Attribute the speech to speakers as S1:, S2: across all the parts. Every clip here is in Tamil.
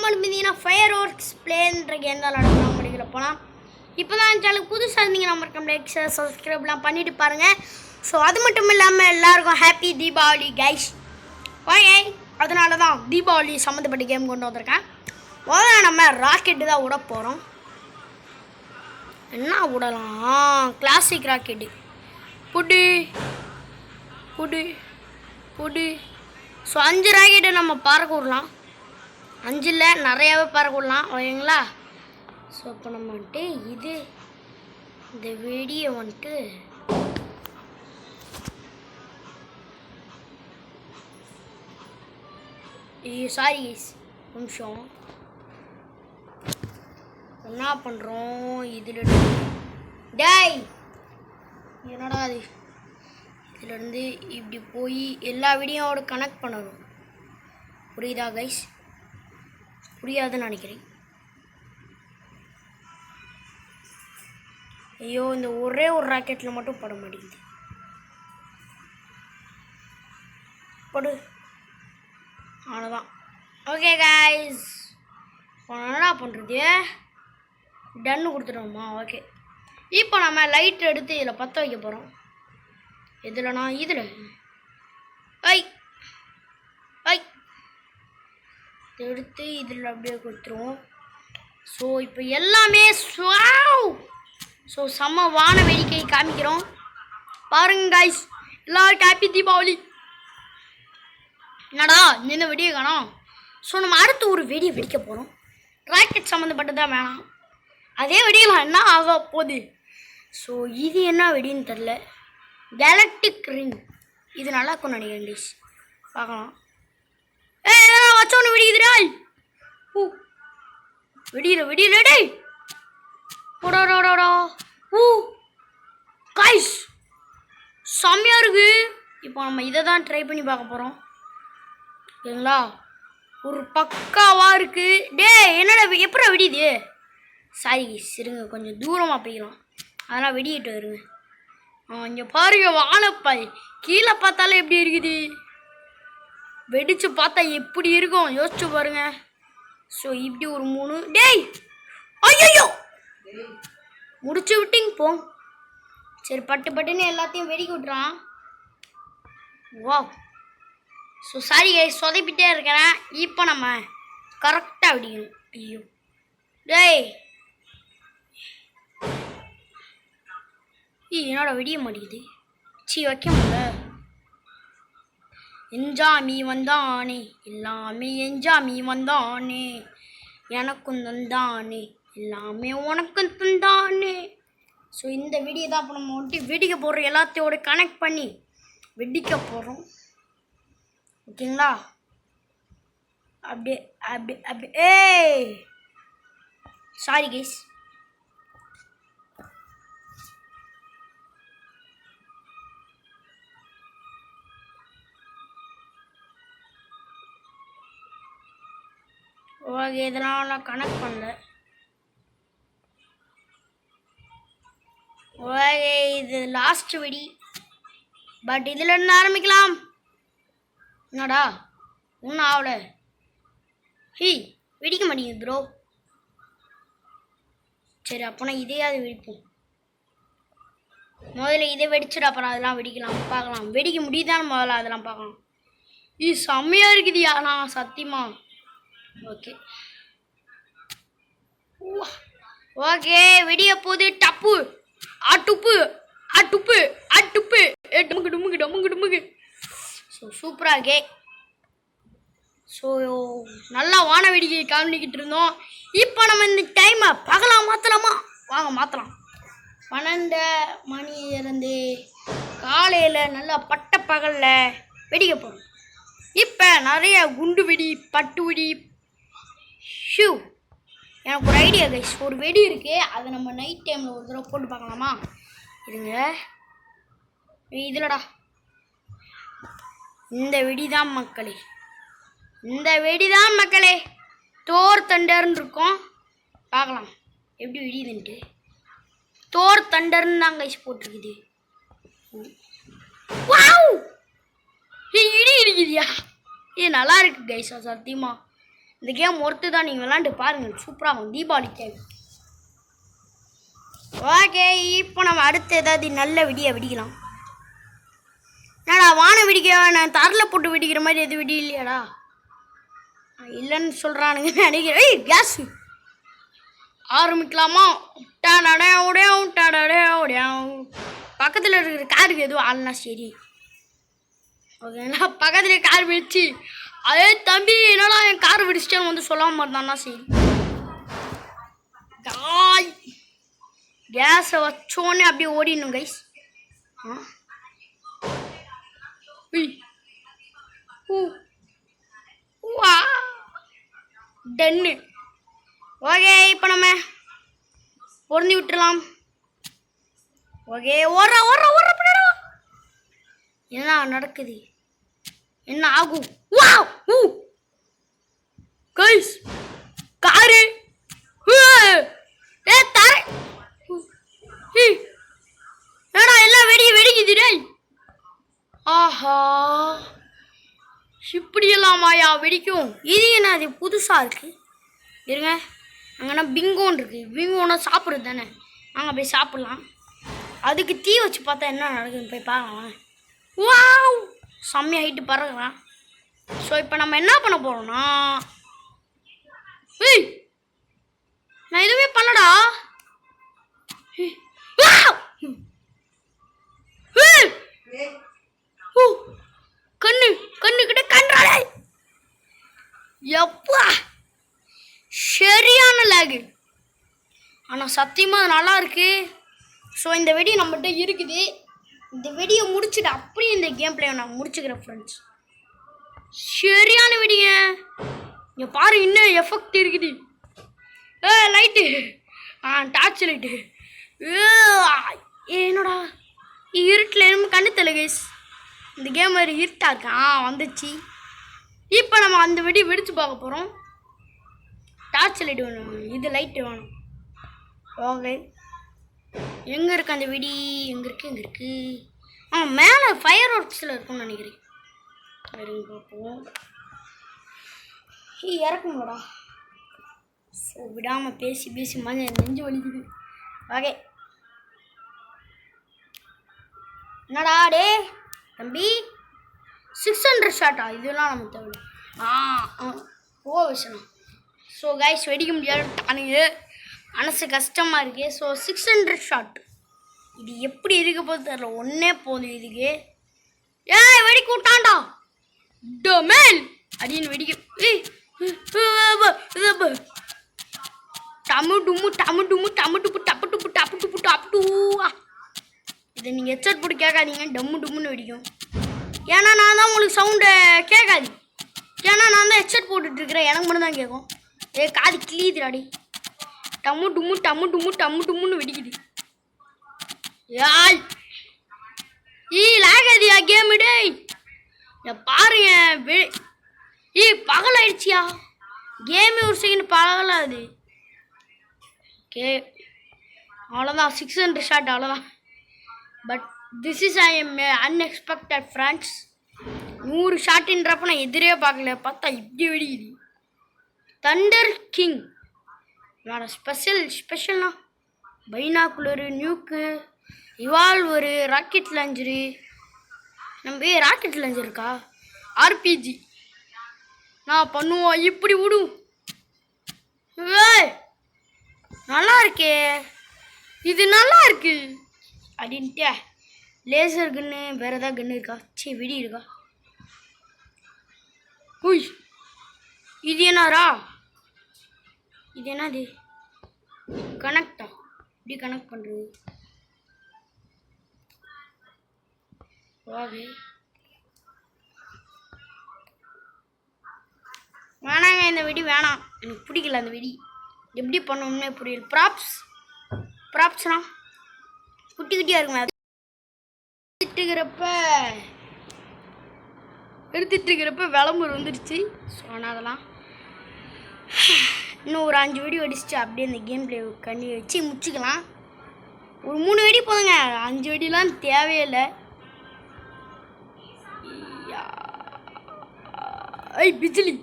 S1: மட்டும் பார்த்தீங்கன்னா ஃபயர் ஒர்க்ஸ் பிளேன்ற கேம் தான் விளாடுறோம் முடிக்கல போனால். இப்போ தான் சேனலுக்கு புதுசாக இருந்தீங்க நம்ம லைக் ஷேர் சப்ஸ்கிரைப்லாம் பண்ணிட்டு பாருங்கள். ஸோ அது மட்டும் இல்லாமல் எல்லாருக்கும் ஹாப்பி தீபாவளி கைஸ். ஓகே, அதனால தான் தீபாவளி சம்மந்தப்பட்ட கேம் கொண்டு வந்திருக்கேன். முதல்ல நம்ம ராக்கெட்டு தான் விட போகிறோம். என்ன விடலாம்? கிளாசிக் ராக்கெட்டு புடி புடி புடி. ஸோ 5 ராக்கெட்டை நம்ம பறக்க விடலாம். 5 நிறையாவே பறக்க விடலாம் ஓகேங்களா. ஸோ இப்போ நம்ம வந்துட்டு இந்த வெடியை வந்துட்டு சாரி நிமிஷம் என்ன பண்ணுறோம் இதில் டேய் என்னடா அது இதுலேருந்து இப்படி போய் எல்லா வீடியோவோட கனெக்ட் பண்ணணும். புரியுதா கைஸ்? புரியாதுன்னு நினைக்கிறேன். ஐயோ, இந்த ஒரே ஒரு ராக்கெட்டில் மட்டும் பட மாட்டேங்குது. படு, அவ்வளோதான். ஓகே கைஸ், என்னடா பண்ணுறது? டன்னு கொடுத்துட்டோமா? ஓகே, இப்போ நம்ம லைட் எடுத்து இதில் பற்ற வைக்க போகிறோம். எதுலண்ணா? இதில் ஐ ஐ எடுத்து இதில் அப்படியே கொடுத்துருவோம். ஸோ இப்போ எல்லாமே ஸோ செம்ம வான வேடிக்கை காமிக்கிறோம் பாருங்க கைஸ். எல்லாருக்கும் ஹாப்பி தீபாவளி. என்னடா இந்த வெடியை காணோம்? ஸோ நம்ம அடுத்து ஒரு வெடியை வெடிக்க போகிறோம். ராக்கெட் சம்மந்தப்பட்டதான் வேணாம், அதே வெடியெல்லாம் என்ன ஆக போகுது. ஸோ இது என்ன வெடின்னு தெரில. கேலக்டிக் ரிங், இது நல்லா இருக்கும் நினைக்கிறேன் கைஸ். பார்க்கலாம். இதெல்லாம் வச்சோன்னு வெடிக்குதுடாய். வெடியில டேய். கைஸ் செம்மையாக இருக்குது. இப்போ நம்ம இதை தான் ட்ரை பண்ணி பார்க்க போகிறோம் ஓகேங்களா. ஒரு பக்காவாக இருக்குது. டே என்னடா எப்படா வெடியுது? சாரி கைஸ், இருங்க கொஞ்சம் தூரமாக போய்க்கலாம், அதெல்லாம் வெடிக்கிட்டு வருங்க. இங்கே பாருங்க வானப்பாய் கீழே பார்த்தாலே எப்படி இருக்குது, வெடிச்சு பார்த்தா எப்படி இருக்கும் யோசிச்சு பாருங்க. ஸோ இப்படி ஒரு 3 டேய் ஐயோ முடிச்சு விட்டிங்க போ. சரி பட்டுன்னு எல்லாத்தையும் வெடிக்க விட்டுறான். வா. ஸோ சாரி கைஸ், சொதப்பிட்டே இருக்கிறேன். இப்போ நம்ம கரெக்டாக வெடிக்கணும். ஐயோ டேய் என்னோட வெடிய மாட்டேங்குது. வைக்க முடியல. எஞ்சாமி வந்தானே எல்லாமே, எஞ்சாமி வந்தானே எனக்கும் தந்தானே எல்லாமே உனக்கும் தந்தானே. ஸோ இந்த வெடியை தான் இப்போ நம்ம வந்துட்டு வெடிக்க போகிறோம். எல்லாத்தையோட கனெக்ட் பண்ணி வெடிக்க போகிறோம் ஓகேங்களா. அப்படியே அப்படியே அப்படியே சாரி கைஸ். ஓகே, இதெல்லாம் நான் கனெக்ட் பண்ணல. ஓகே, இது லாஸ்ட் வெடி. பட் இதில் இருந்து ஆரம்பிக்கலாம். என்னடா ஒன்றும் ஆகல. வெடிக்க மாட்டேங்குது ப்ரோ. சரி அப்போனா இதையாவது வெடிப்போம். முதல்ல இதை வெடிச்சுட்டு அப்புறம் அதெல்லாம் வெடிக்கலாம் பார்க்கலாம். வெடிக்க முடியுதான்னு முதல்ல அதெல்லாம் பார்க்கலாம். செம்மையாக இருக்குதுயா நான் சத்தியமா. ஓகே ஓகே, வெடிய போது டப்பு ஆட்டுப்பு ஆட்டுப்பு ஆட்டுப்பு டமுக்கு டுமுக்கு டமுக்கு டுமுக்கு. ஸோ சூப்பராக இருக்கே. ஸோ நல்லா வான வேடிக்கை காமிக்கிட்டு இருந்தோம். இப்போ நம்ம இந்த டைமை பகலாக மாற்றலாமா? வாங்க மாற்றலாம். 12 மணியிலிருந்து காலையில் நல்லா பட்ட பகலில் வெடிக்க போகிறோம். இப்போ நிறைய குண்டு வெடி பட்டு வெடி ஷூ. எனக்கு ஒரு ஐடியா கைஸ், ஒரு வெடி இருக்குது, அதை நம்ம நைட் டைமில் ஒரு தடவை போட்டு பார்க்கலாமா? இருங்க, இதுலடா இந்த வெடி தான் மக்களே, இந்த வெடி தான் மக்களே. தோர் தண்டர்னு இருக்கும், பார்க்கலாம் எப்படி வெடிதுன்ட்டு. தோர் தண்டர்னு தான் கைஸ் போட்டிருக்குது. வாவ், இடி இருக்குதியா? இது நல்லா இருக்கு கைஸ் சத்தியமா. இந்த கேம் ஒர்த்து தான், நீங்கள் விளாண்டு பாருங்கள், சூப்பராக இருக்கும் தீபாவளி கேம். ஓகே, இப்போ நம்ம அடுத்து ஏதாவது நல்ல வெடியை வெடிக்கலாம். என்னடா வான வெடிக்க நான் தரில் போட்டு வெடிக்கிற மாதிரி எது வெடி இல்லையாடா? இல்லைன்னு சொல்கிறானுங்க நினைக்கிறேன். ஏய் கேஸ் ஆரம்பிக்கலாமா? பக்கத்தில் இருக்கிற காருக்கு எதுவும் ஆளுனா சரி. ஓகேங்களா, பக்கத்தில் கார் வெடிச்சு அதே தம்பி என்னடா என் கார் வெடிச்சிட்டேன்னு வந்து சொல்லாமல் இருந்தான்னா சரி. கேஸை வச்சோன்னே அப்படியே ஓடிடணும் கைஸ். டன்னு. ஓகே, இப்போ நம்ம பொருந்தி விட்டுலாம். ஓகே, ஓடுறா ஓடுறா ஓடுற என்ன நடக்குது, என்ன ஆகும்? கைஸ் காரு ஏடா எல்லாம் வெடிக்குது டேய். ஆஹா, இப்படி எல்லாமாயா வெடிக்கும்? இது என்ன அது புதுசாக இருக்குது? இருங்க, அங்கன்னா பிங்கோன்னு இருக்குது. பிங்கோன்னா சாப்பிட்றது தானே, அங்கே போய் சாப்பிட்லாம். அதுக்கு தீ வச்சு பார்த்தா என்ன நடக்குதுன்னு போய் பார்க்கலாம். வாவ், செம்மையாக ஹைட்டு பறகுறான். ஸோ இப்போ நம்ம என்ன பண்ண போகிறோம்னா, நான் எதுவுமே பண்ணடா. கண்ணு கிட்ட கன்றாலே எப்பா சரியான லேகு. ஆனால் சத்தியமாக அது நல்லா இருக்கு. ஸோ இந்த வெடி நம்மகிட்ட இருக்குது. இந்த வெடியை முடிச்சுட்டு அப்படியே இந்த கேம் பிளே நான் முடிச்சுக்கிறேன் ஃப்ரெண்ட்ஸ். சரியான வெடிங்க, இங்கே பாரு இன்னும் எஃபெக்ட் இருக்குது. Light, torch light. என்னடா இருட்டில் என்ன கண்ணு தெரியல கைஸ். இந்த கேம் மாதிரி இருட்டாக இருக்கு. வந்துச்சு. இப்போ நம்ம அந்த வெடி வெடிச்சு பார்க்க போகிறோம். டார்ச் லைட் வேணும், இது லைட்டு வேணும். ஓகே, எங்கே இருக்கு அந்த வெடி? எங்கே இருக்கு? மேலே ஃபயர் ஒர்க்ஸில் இருக்கும்னு நினைக்கிறேன். பார்ப்போம். இறக்குங்களா? ஸோ விடாமல் பேசி நெஞ்சு வலிக்குது. ஓகே, என்னடா டே தம்பி 600 ஷாட்டா? இதெல்லாம் நமக்கு தேவை. விஷயம். ஸோ கைஸ் வெடிக்க முடியாது தானுங்க, மனசு கஷ்டமாக இருக்குது. ஸோ 600 ஷாட் இது எப்படி இருக்க போது தெரியல. ஒன்றே போதும் இதுக்கு. வெடிக்க விட்டான்டா டொமேல் அப்படின்னு வெடிக்க. டமு டும்மு டமு டும்மு டமு டுப்பு டப்பு டுப்பு டப்பு டுப்பு டப்பு டூவா. இதை நீங்கள் ஹெட்செட் போட்டு கேட்காதீங்க, டம்மு டும்முன்னு வெடிக்கும். ஏன்னா நான் தான் உங்களுக்கு சவுண்டை கேட்காது. ஏன்னா நான் தான் ஹெட்செட் போட்டுட்ருக்கிறேன், எனக்கு மட்டும் தான் கேட்கும். காது கிளியுதுடாடி. டம்மு டும்மு டம்மு டும்மு டம்மு டும்முன்னு வெடிக்குது. யாய் லாகாதியா கேமு டேய். பாருங்க பகல் ஆயிடுச்சியா. கேமே ஒரு செகண்ட் பகலாது. ஓகே, அவ்வளோதான் 600 ஷாட் அவ்வளோதான். But this is I am unexpected friends. 100 ஷாட்டுன்றப்ப நான் எதிரே பார்க்கல, பார்த்தா இப்படி வெடிக்குது. தண்டர் கிங் வேற ஸ்பெஷல்னா பைனாக்குலரு, நியூக்கு, இவால்வரு, ராக்கெட் லாஞ்சரு. நம்ம ராக்கெட் லாஞ்சர் இருக்கா? ஆர்பிஜி நான் பண்ணுவோம். இப்படி விடும். நல்லா இருக்கே, இது நல்லா இருக்கு அப்படின்ட்டு. லேசர் கன்னு வேற ஏதாவது கன்று இருக்கா? வெடி இருக்கா? இது என்னரா? இது என்னது? கனெக்டா? இப்படி கனெக்ட் பண்ணுறது. ஓகே, வேணாங்க இந்த வெடி வேணாம், எனக்கு பிடிக்கல அந்த வெடி. எப்படி பண்ணணும்னே புரியல. ப்ராப்ஸ்னா குட்டி குட்டியாக இருக்குங்க. எடுத்துட்டு இருக்கிறப்ப விளம்பரம் வந்துடுச்சு. ஸோ ஆனால் அதெல்லாம் இன்னும் ஒரு 5 வெடி வெடிச்சிட்டு அப்படியே இந்த கேம் பிளே கண்டி வச்சு முடிச்சுக்கலாம். ஒரு 3 வெடி போதுங்க, 5 வெடிலாம் தேவையில்லை. பிஜிலி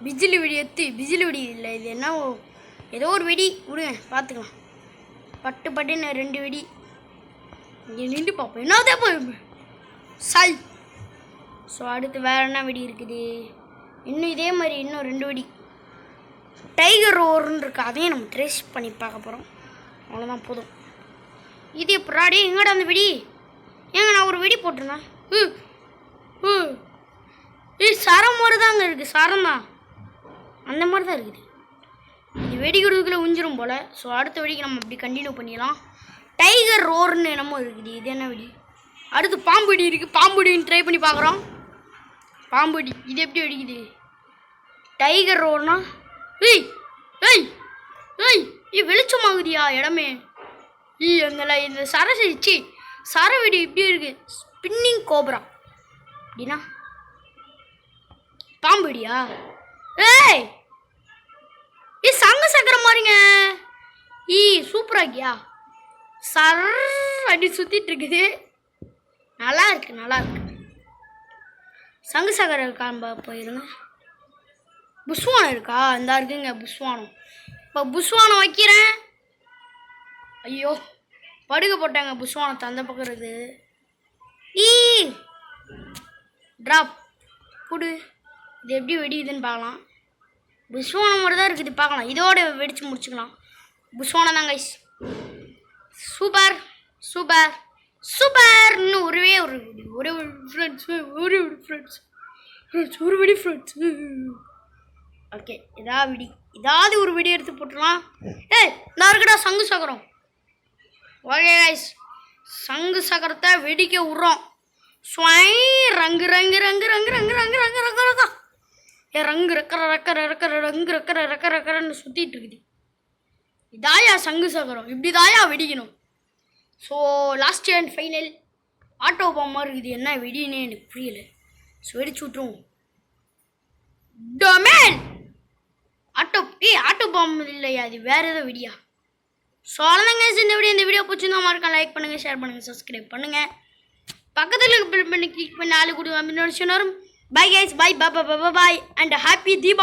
S1: பிஜிலி வெடி பிஜிலி வெடி இல்லை, இது என்ன ஏதோ ஒரு வெடி விடுங்க பார்த்துக்கலாம். பட்டுன்னு 2 வெடி இங்கே நின்று பார்ப்போம் என்னதே போய் சாய். ஸோ அடுத்து வேறு என்ன வெடி இருக்குது? இன்னும் இதே மாதிரி இன்னும் 2 வெடி டைகர் ரோர்ன்னு இருக்குது, அதையும் நம்ம ட்ரேஸ் பண்ணி பார்க்க போகிறோம். அவ்வளோதான் போதும். இது எப்படாடி எங்கடா அந்த வெடி? ஏங்க நான் ஒரு வெடி போட்டிருந்தேன். சரம் மாதிரி தாங்க இருக்குது, சரம் தான் அந்த மாதிரி தான் இருக்குது. இது வெடிக்கிறதுக்குள்ளே உஞ்சிரும் போல். ஸோ அடுத்த வெடிக்கு நம்ம அப்படி கண்டினியூ பண்ணிடலாம். டைகர் ரோர்னு என்னமோ இருக்குது, இது என்ன வெடி? அடுத்து பாம்பு வெடி இருக்குது, பாம்பு வெடின்னு ட்ரை பண்ணி பார்க்குறோம். பாம்பு வெடி இது எப்படி வெடிக்குது? டைகர் ரோர்னா ஏய் ஏய் ஏய் வெளிச்சமாகுதியா இடமே? இந்த சர வெடி இப்படி இருக்குது, ஸ்பின்னிங் கோப்ரா அப்படின்னா பாம்பு வெடியா? ஏய் சங்க சக்கர மாதிரிங்க. சூப்பராகியா சர் அடி சுற்றிட்டு இருக்குது. நல்லா இருக்கு. சங்கு சக்கர இருக்காம்ப போயிருங்க. புஷ்வானம் இருக்கா? இந்த இருக்குங்க புஷ்வானம். இப்போ புஷ்வானம் வைக்கிறேன். ஐயோ படுக போட்டாங்க புஷ்வானத்தை, அந்த பக்கம் இருக்குது. ட்ராப் புடு. இது எப்படி வெடிக்குதுன்னு பார்க்கலாம். புஷ்வானம் மட்டும் தான் இருக்குது, பார்க்கலாம். இதோட வெடித்து முடிச்சுக்கலாம். புஷ்வானம் தான் கைஸ். சூப்பர் சூப்பர் சூப்பர்னு ஒரு வெடி ஃப்ரெண்ட்ஸ். ஓகே ஏதாவது ஒரு வெடி எடுத்து போட்டுடலாம். நான் இருக்கடா சங்கு சக்கரம். ஓகே கைஸ், சங்கு சக்கரத்தை வெடிக்க விட்றோம். ரங்கு ரங்கு ரங்கு ரங்கு ரங்கு ரங்கு ரங்கு ரங்கு ரங்கா ரங்கு ரக்கன்னு சுற்றிட்டு இருக்குது. இதாயா சங்கு சக்கரம், இப்படி தாயா வெடிக்கணும். So last and final auto பாம்பு இருக்குது. என்ன வெடினே எனக்கு புரியல. ஸோ வெடிச்சு விட்ருவோம். டொமேன் ஆட்டோ பாம்பு இல்லையா, அது வேறு ஏதோ வெடியா? ஸோ அவ்வளோதாங்க இந்த வீடியோ பிடிச்சிருந்தா மறக்காம லைக் பண்ணுங்கள், ஷேர் பண்ணுங்கள், சப்ஸ்கிரைப் பண்ணுங்கள். பக்கத்தில் இருக்க பெல் பண்ணி கிளிக் பண்ணி ஆளு கொடுங்க அப்படின்னு வரும். Bye guys, bye and happy Deepavali.